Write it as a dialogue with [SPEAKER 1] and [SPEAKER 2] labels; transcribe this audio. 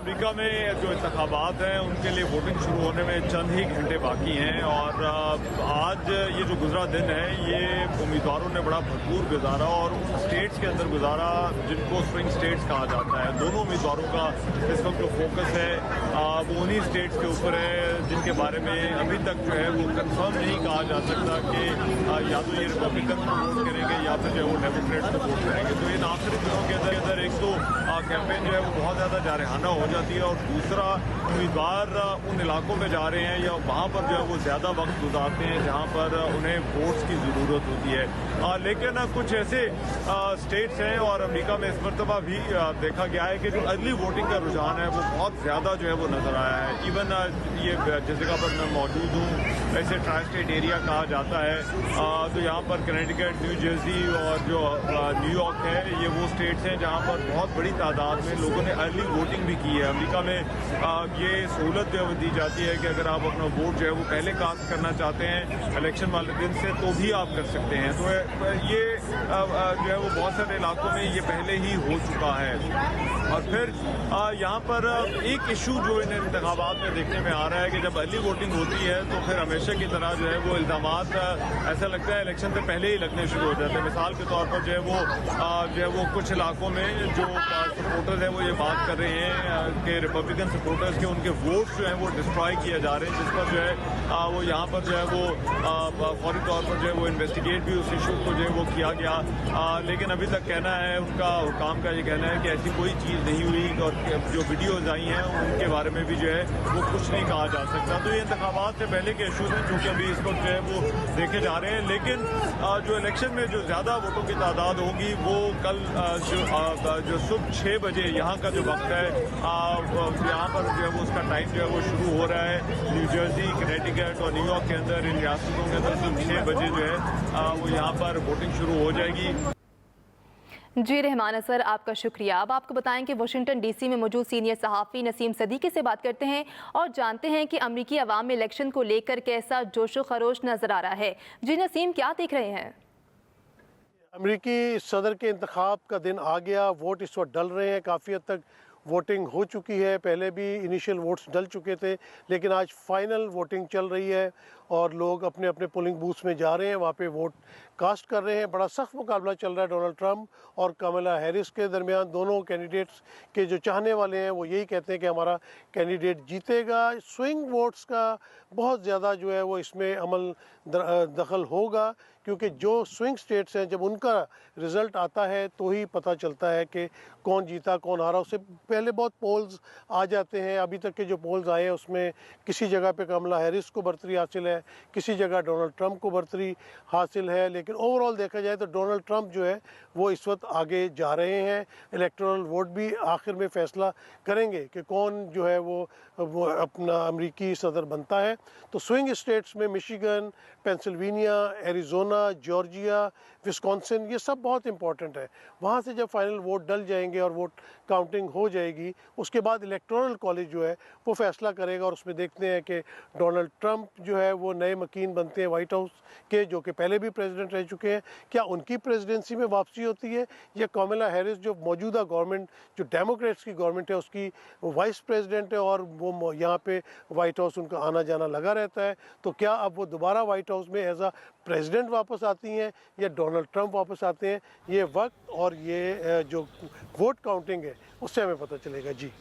[SPEAKER 1] America में जो इंतखाबात हैं उनके लिए वोटिंग शुरू होने में चंद ही घंटे बाकी हैं और आज ये जो गुजरा दिन है ये उम्मीदवारों ने बड़ा भरपूर गुजारा और उन स्टेट्स के अंदर गुजारा जिनको स्विंग स्टेट्स कहा जाता है। दोनों उम्मीदवारों का इस वक्त जो फोकस है वो उन्हीं स्टेट्स के ऊपर है जिनके बारे में अभी तक जो है वो कंफर्म नहीं कहा जा सकता कि या तो ये रिपब्लिकन को वोट करेंगे या फिर जो है वो डेमोक्रेट्स को वोट करेंगे। तो इन आखिरी दिनों के अंदर एक तो कैंपेन जो है वो बहुत ज़्यादा जारहाना हो जाती है और दूसरा उम्मीदवार उन इलाकों में जा रहे हैं या वहाँ पर जो है वो ज़्यादा वक्त गुजारते हैं जहाँ पर उन्हें वोट्स की ज़रूरत होती है। लेकिन कुछ ऐसे स्टेट्स हैं और अमेरिका में इस मरतबा भी देखा गया है कि जो अर्ली वोटिंग का रुझान है वो बहुत ज़्यादा जो है वो नज़र आया है। इवन ये जिस जगह पर मैं मौजूद हूँ वैसे ट्राई स्टेट एरिया कहा जाता है तो यहाँ पर कनेटिकट, न्यू जर्सी और जो न्यूयॉर्क है ये वो स्टेट्स हैं जहाँ पर बहुत बड़ी तादाद में लोगों ने अर्ली वोटिंग भी की है। अमेरिका में ये सहूलत जो है दी जाती है कि अगर आप अपना वोट जो है वो पहले कास्ट करना चाहते हैं इलेक्शन वाले दिन से तो भी आप कर सकते हैं। तो ये जो है वो बहुत सारे इलाकों में ये पहले ही हो चुका है। और फिर यहाँ पर एक इशू जो इन इंतखाबात में देखने में आ रहा है कि जब अर्ली वोटिंग होती है तो फिर हमेशा की तरह जो है वो इल्ज़ामात ऐसा लगता है इलेक्शन से पहले ही लगने शुरू हो जाते हैं। मिसाल के तौर पर जो है वो कुछ इलाकों में जो सपोर्टर्स हैं वो ये बात कर रहे हैं कि रिपब्लिकन सपोर्टर्स के उनके वोट्स जो हैं वो डिस्ट्रॉय किए जा रहे हैं जिस पर जो है वो यहाँ पर जो है वो फौरी तौर पर जो है वो इन्वेस्टिगेट भी उस इशू को जो है वो किया गया। लेकिन अभी तक कहना है उनका हुकाम का ये कहना है कि ऐसी कोई चीज़ नहीं हुई और जो वीडियोज़ आई हैं उनके बारे में भी जो है वो कुछ नहीं कहा जा सकता। तो ये इंतखाबात से पहले के इशूज़ हैं जो कि अभी इस वक्त जो है वो देखे जा रहे हैं। लेकिन जो इलेक्शन में जो ज़्यादा वोटों की तादाद होगी वो कल जो सुबह 6 बजे यहाँ का जो वक्त है यहाँ पर जो है वो उसका टाइम जो है वो शुरू हो रहा है। न्यू जर्सी, कनेटिकट और न्यूयॉर्क के अंदर इन रियासतों के अंदर सुबह 6 बजे जो है वो यहाँ पर वोटिंग शुरू हो जाएगी।
[SPEAKER 2] जी रहमान सर, आपका शुक्रिया। अब आपको बताएं कि वाशिंगटन डीसी में मौजूद सीनियर सहाफ़ी नसीम सदीकी से बात करते हैं और जानते हैं कि अमरीकी अवाम में इलेक्शन को लेकर कैसा जोशो खरोश नज़र आ रहा है। जी नसीम, क्या देख रहे हैं?
[SPEAKER 3] अमरीकी सदर के इंतखाब का दिन आ गया। वोट इस वक्त डल रहे हैं, काफ़ी हद तक वोटिंग हो चुकी है। पहले भी इनिशियल वोट्स डल चुके थे लेकिन आज फाइनल वोटिंग चल रही है और लोग अपने अपने पोलिंग बूथ्स में जा रहे हैं, वहाँ पे वोट कास्ट कर रहे हैं। बड़ा सख्त मुकाबला चल रहा है डोनाल्ड ट्रंप और कमला हैरिस के दरमियान। दोनों कैंडिडेट्स के जो चाहने वाले हैं वो यही कहते हैं कि हमारा कैंडिडेट जीतेगा। स्विंग वोट्स का बहुत ज़्यादा जो है वो इसमें अमल दखल होगा क्योंकि जो स्विंग स्टेट्स हैं जब उनका रिज़ल्ट आता है तो ही पता चलता है कि कौन जीता कौन हारा। उससे पहले बहुत पोल्स आ जाते हैं। अभी तक के जो पोल्स आए हैं उसमें किसी जगह पे कमला हैरिस को बढ़तरी हासिल है, किसी जगह डोनाल्ड ट्रंप को बढ़तरी हासिल है। लेकिन ओवरऑल देखा जाए तो डोनाल्ड ट्रंप जो है वो इस वक्त आगे जा रहे हैं। इलेक्टोरल वोट भी आखिर में फ़ैसला करेंगे कि कौन जो है वो अपना अमरीकी सदर बनता है। तो स्विंग स्टेट्स में Michigan, Pennsylvania, Arizona, Georgia, Wisconsin ये सब बहुत इंपॉर्टेंट है। वहाँ से जब फाइनल वोट डल जाएंगे और वोट काउंटिंग हो जाएगी उसके बाद इलेक्टोरल कॉलेज जो है वो फैसला करेगा और उसमें देखते हैं कि डोनाल्ड ट्रंप जो है वो नए मकीन बनते हैं वाइट हाउस के, जो कि पहले भी प्रेसिडेंट रह चुके हैं। क्या उनकी प्रेसिडेंसी में वापसी होती है या कमला हैरिस जो मौजूदा गवर्नमेंट जो डेमोक्रेट्स की गवर्नमेंट है उसकी वाइस प्रेसिडेंट है और वो यहाँ पे वाइट हाउस उनका आना जाना लगा रहता है। तो क्या अब वो दोबारा वाइट हाउस में एज आ प्रेसिडेंट वापस आती हैं या डोनाल्ड ट्रंप वापस आते हैं? ये वक्त और ये जो वोट काउंटिंग है उससे हमें पता चलेगा। जी।